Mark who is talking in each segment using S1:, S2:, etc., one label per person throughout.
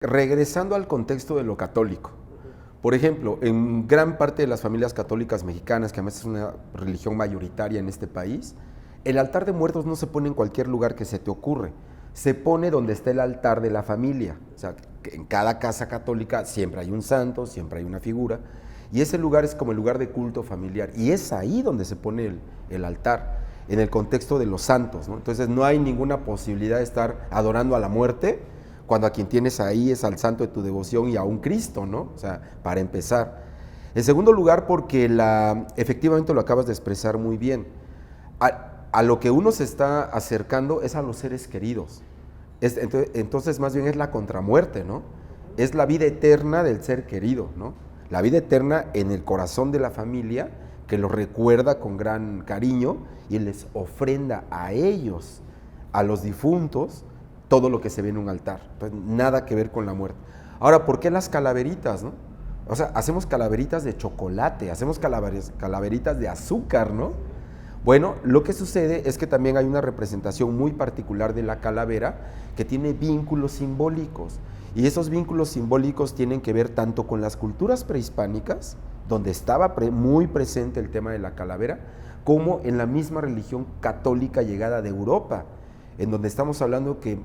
S1: Regresando al contexto de lo católico, por ejemplo, en gran parte de las familias católicas mexicanas, que además es una religión mayoritaria en este país, el altar de muertos no se pone en cualquier lugar que se te ocurre, se pone donde está el altar de la familia. O sea, que en cada casa católica siempre hay un santo, siempre hay una figura, y ese lugar es como el lugar de culto familiar, y es ahí donde se pone el altar, en el contexto de los santos, ¿no? Entonces no hay ninguna posibilidad de estar adorando a la muerte, cuando a quien tienes ahí es al santo de tu devoción y a un Cristo, ¿no? O sea, para empezar. En segundo lugar, porque efectivamente lo acabas de expresar muy bien, a lo que uno se está acercando es a los seres queridos. Entonces, más bien es la contramuerte, ¿no? Es la vida eterna del ser querido, ¿no? La vida eterna en el corazón de la familia, que los recuerda con gran cariño y les ofrenda a ellos, a los difuntos, todo lo que se ve en un altar. Entonces, nada que ver con la muerte. Ahora, ¿por qué las calaveritas, no? O sea, hacemos calaveritas de chocolate, hacemos calaveritas de azúcar, ¿no? Bueno, lo que sucede es que también hay una representación muy particular de la calavera que tiene vínculos simbólicos. Y esos vínculos simbólicos tienen que ver tanto con las culturas prehispánicas, donde estaba muy presente el tema de la calavera, como en la misma religión católica llegada de Europa, en donde estamos hablando que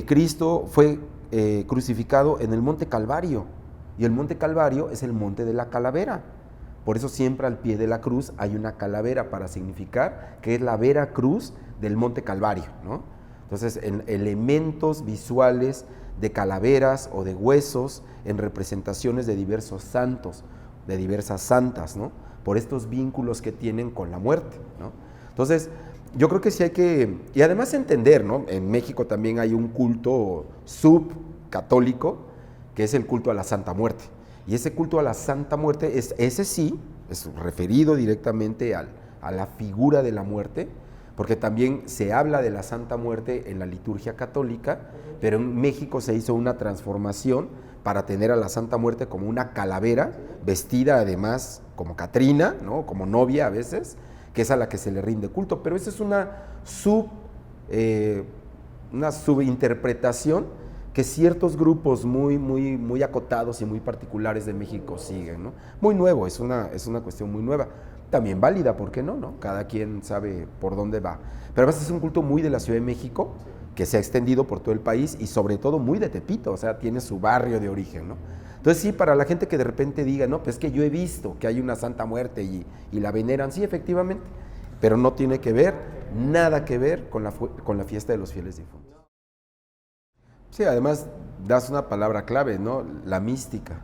S1: Cristo fue crucificado en el Monte Calvario, y el Monte Calvario es el monte de la calavera. Por eso siempre al pie de la cruz hay una calavera para significar que es la vera cruz del Monte Calvario, ¿no? Entonces, elementos visuales de calaveras o de huesos en representaciones de diversos santos, de diversas santas, ¿no? Por estos vínculos que tienen con la muerte, ¿no? Entonces, yo creo que sí hay que, y además entender, ¿no? En México también hay un culto subcatólico, que es el culto a la Santa Muerte. Y ese culto a la Santa Muerte, ese sí, es referido directamente a la figura de la muerte, porque también se habla de la Santa Muerte en la liturgia católica, pero en México se hizo una transformación para tener a la Santa Muerte como una calavera, vestida además como Catrina, ¿no? Como novia a veces, que es a la que se le rinde culto. Pero esa es una subinterpretación que ciertos grupos muy acotados y muy particulares de México siguen, ¿no? Muy nuevo, es una cuestión muy nueva. También válida, ¿por qué no, no? Cada quien sabe por dónde va. Pero además es un culto muy de la Ciudad de México, que se ha extendido por todo el país y sobre todo muy de Tepito, o sea, tiene su barrio de origen, ¿no? Entonces sí, para la gente que de repente diga, no, pues es que yo he visto que hay una Santa Muerte y la veneran, sí, efectivamente, pero no tiene que ver, nada que ver con la fiesta de los fieles difuntos. Sí, además das una palabra clave, ¿no? La mística.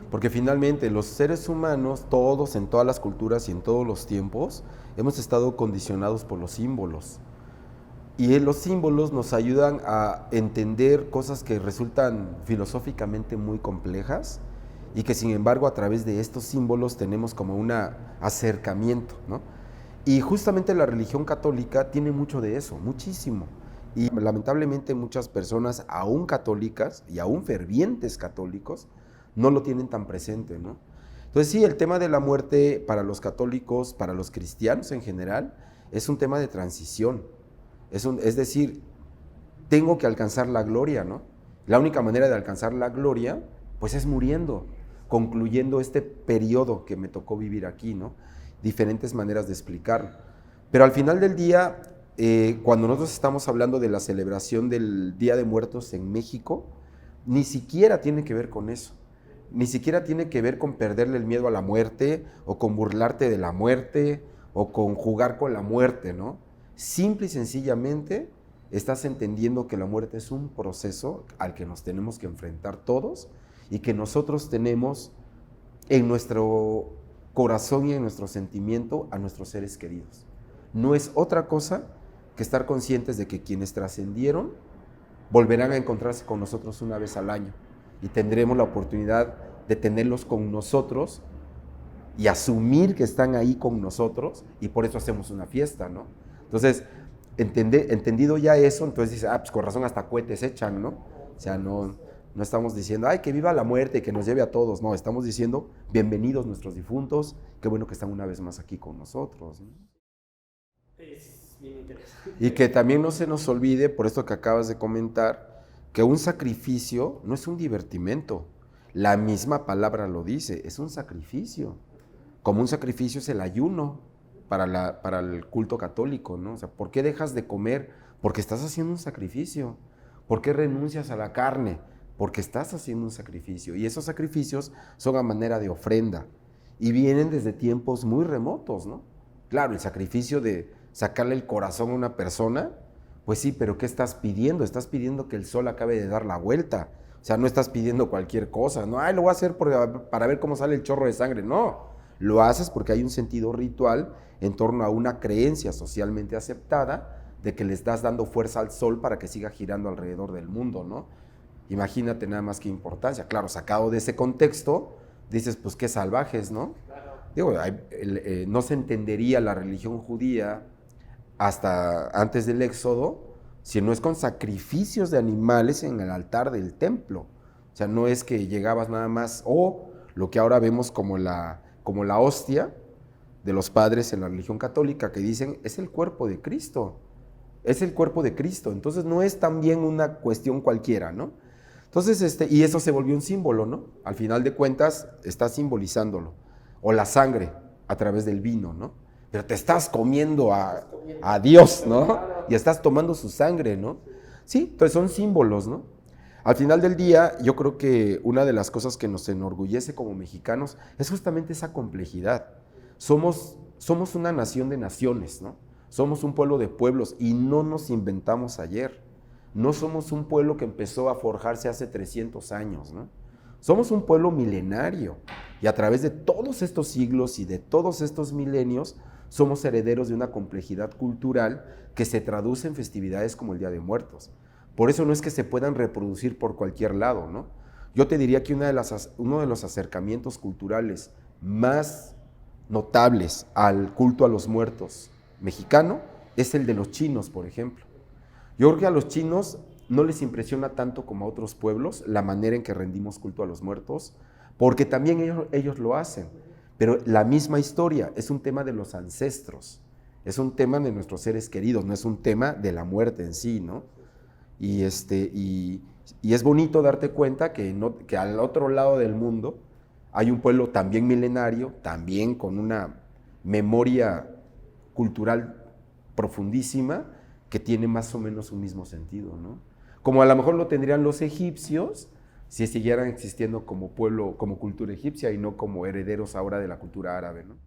S1: Porque finalmente los seres humanos, todos, en todas las culturas y en todos los tiempos, hemos estado condicionados por los símbolos. Y los símbolos nos ayudan a entender cosas que resultan filosóficamente muy complejas y que sin embargo a través de estos símbolos tenemos como un acercamiento, ¿no? Y justamente la religión católica tiene mucho de eso, muchísimo. Y lamentablemente muchas personas, aún católicas y aún fervientes católicos, no lo tienen tan presente, ¿no? Entonces sí, el tema de la muerte para los católicos, para los cristianos en general, es un tema de transición. Es decir, tengo que alcanzar la gloria, ¿no? La única manera de alcanzar la gloria, pues es muriendo, concluyendo este periodo que me tocó vivir aquí, ¿no? Diferentes maneras de explicarlo. Pero al final del día, cuando nosotros estamos hablando de la celebración del Día de Muertos en México, ni siquiera tiene que ver con eso. Ni siquiera tiene que ver con perderle el miedo a la muerte, o con burlarte de la muerte, o con jugar con la muerte, ¿no? Simple y sencillamente estás entendiendo que la muerte es un proceso al que nos tenemos que enfrentar todos y que nosotros tenemos en nuestro corazón y en nuestro sentimiento a nuestros seres queridos. No es otra cosa que estar conscientes de que quienes trascendieron volverán a encontrarse con nosotros una vez al año y tendremos la oportunidad de tenerlos con nosotros y asumir que están ahí con nosotros, y por eso hacemos una fiesta, ¿no? Entonces, entendido ya eso, entonces dice, pues con razón hasta cohetes echan, ¿no? O sea, no estamos diciendo, ay, que viva la muerte y que nos lleve a todos, no, estamos diciendo, bienvenidos nuestros difuntos, qué bueno que están una vez más aquí con nosotros, ¿no?
S2: Es bien interesante.
S1: Y que también no se nos olvide, por esto que acabas de comentar, que un sacrificio no es un divertimento. La misma palabra lo dice, es un sacrificio. Como un sacrificio es el ayuno para el culto católico, ¿no? O sea, ¿por qué dejas de comer? Porque estás haciendo un sacrificio. ¿Por qué renuncias a la carne? Porque estás haciendo un sacrificio. Y esos sacrificios son a manera de ofrenda. Y vienen desde tiempos muy remotos, ¿no? Claro, el sacrificio de sacarle el corazón a una persona, pues sí, pero ¿qué estás pidiendo? Estás pidiendo que el sol acabe de dar la vuelta. O sea, no estás pidiendo cualquier cosa, ¿no? Ay, lo voy a hacer para ver cómo sale el chorro de sangre. No, lo haces porque hay un sentido ritual en torno a una creencia socialmente aceptada de que le estás dando fuerza al sol para que siga girando alrededor del mundo, ¿no? Imagínate nada más qué importancia. Claro, sacado de ese contexto, dices, pues qué salvajes, ¿no? Claro. Digo, no se entendería la religión judía hasta antes del Éxodo si no es con sacrificios de animales en el altar del templo. O sea, no es que llegabas nada más, o lo que ahora vemos como la hostia de los padres en la religión católica, que dicen, es el cuerpo de Cristo. Es el cuerpo de Cristo. Entonces no es también una cuestión cualquiera, ¿no? Entonces, y eso se volvió un símbolo, ¿no? Al final de cuentas, está simbolizándolo. O la sangre a través del vino, ¿no? Pero te estás comiendo a Dios, ¿no? Y estás tomando su sangre, ¿no? Sí, entonces son símbolos, ¿no? Al final del día, yo creo que una de las cosas que nos enorgullece como mexicanos es justamente esa complejidad. Somos una nación de naciones, ¿no? Somos un pueblo de pueblos y no nos inventamos ayer. No somos un pueblo que empezó a forjarse hace 300 años, ¿no? Somos un pueblo milenario y a través de todos estos siglos y de todos estos milenios somos herederos de una complejidad cultural que se traduce en festividades como el Día de Muertos. Por eso no es que se puedan reproducir por cualquier lado, ¿no? Yo te diría que uno de los acercamientos culturales más notables al culto a los muertos mexicano es el de los chinos, por ejemplo. Yo creo que a los chinos no les impresiona tanto como a otros pueblos la manera en que rendimos culto a los muertos, porque también ellos lo hacen. Pero la misma historia es un tema de los ancestros, es un tema de nuestros seres queridos, no es un tema de la muerte en sí, ¿no? Y es bonito darte cuenta que al otro lado del mundo hay un pueblo también milenario, también con una memoria cultural profundísima, que tiene más o menos un mismo sentido, ¿no? Como a lo mejor lo tendrían los egipcios si siguieran existiendo como pueblo, como cultura egipcia y no como herederos ahora de la cultura árabe, ¿no?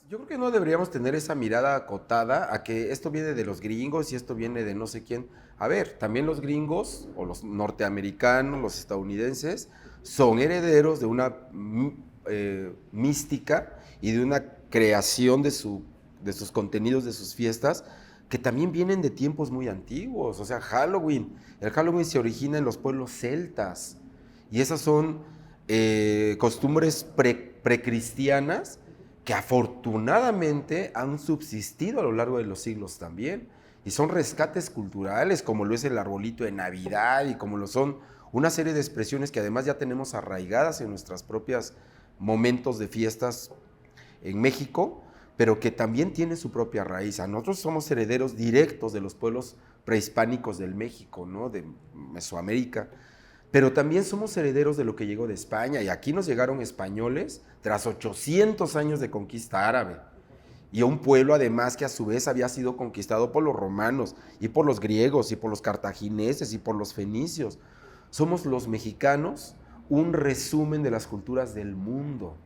S1: Yo creo que no deberíamos tener esa mirada acotada a que esto viene de los gringos y esto viene de no sé quién. A ver, también los gringos o los norteamericanos, los estadounidenses, son herederos de una mística y de una creación de sus contenidos, de sus fiestas, que también vienen de tiempos muy antiguos. O sea, el Halloween se origina en los pueblos celtas y esas son costumbres precristianas que afortunadamente han subsistido a lo largo de los siglos también, y son rescates culturales, como lo es el arbolito de Navidad y como lo son una serie de expresiones que además ya tenemos arraigadas en nuestros propios momentos de fiestas en México, pero que también tiene su propia raíz. Nosotros somos herederos directos de los pueblos prehispánicos del México, ¿no? De Mesoamérica, pero también somos herederos de lo que llegó de España, y aquí nos llegaron españoles tras 800 años de conquista árabe, y a un pueblo además que a su vez había sido conquistado por los romanos, y por los griegos, y por los cartagineses, y por los fenicios. Somos los mexicanos un resumen de las culturas del mundo.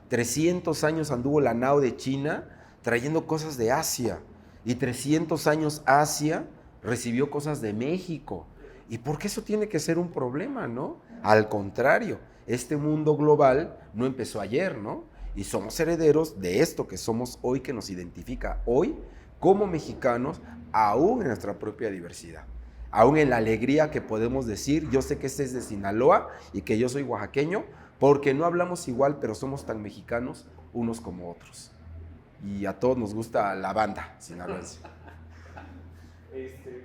S1: 300 años anduvo la nao de China trayendo cosas de Asia, y 300 años Asia recibió cosas de México. ¿Y por qué eso tiene que ser un problema, no? Al contrario, este mundo global no empezó ayer, ¿no? Y somos herederos de esto que somos hoy, que nos identifica hoy como mexicanos, aún en nuestra propia diversidad. Aún en la alegría que podemos decir, yo sé que este es de Sinaloa y que yo soy oaxaqueño, porque no hablamos igual, pero somos tan mexicanos unos como otros. Y a todos nos gusta la banda sinaloense.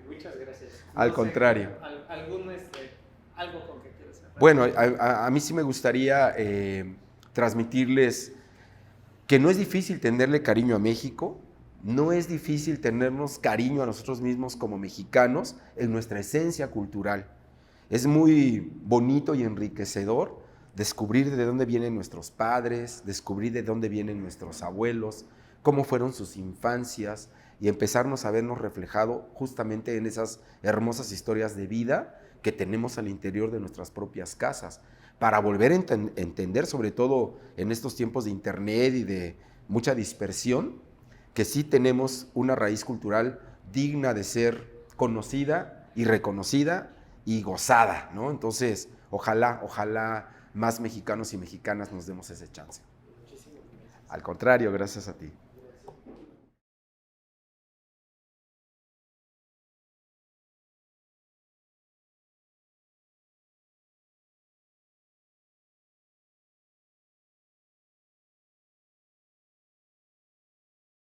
S2: Muchas gracias.
S1: Al contrario.
S2: ¿Algo con que quieras hablar?
S1: Bueno, a mí sí me gustaría transmitirles que no es difícil tenerle cariño a México, No es difícil tenernos cariño a nosotros mismos como mexicanos en nuestra esencia cultural. Es muy bonito y enriquecedor descubrir de dónde vienen nuestros padres, descubrir de dónde vienen nuestros abuelos, cómo fueron sus infancias y empezarnos a vernos reflejado justamente en esas hermosas historias de vida que tenemos al interior de nuestras propias casas, para volver a entender, sobre todo en estos tiempos de internet y de mucha dispersión, que sí tenemos una raíz cultural digna de ser conocida y reconocida y gozada, ¿no? Entonces, ojalá más mexicanos y mexicanas nos demos ese chance.
S2: Muchísimas gracias.
S1: Al contrario, gracias a ti.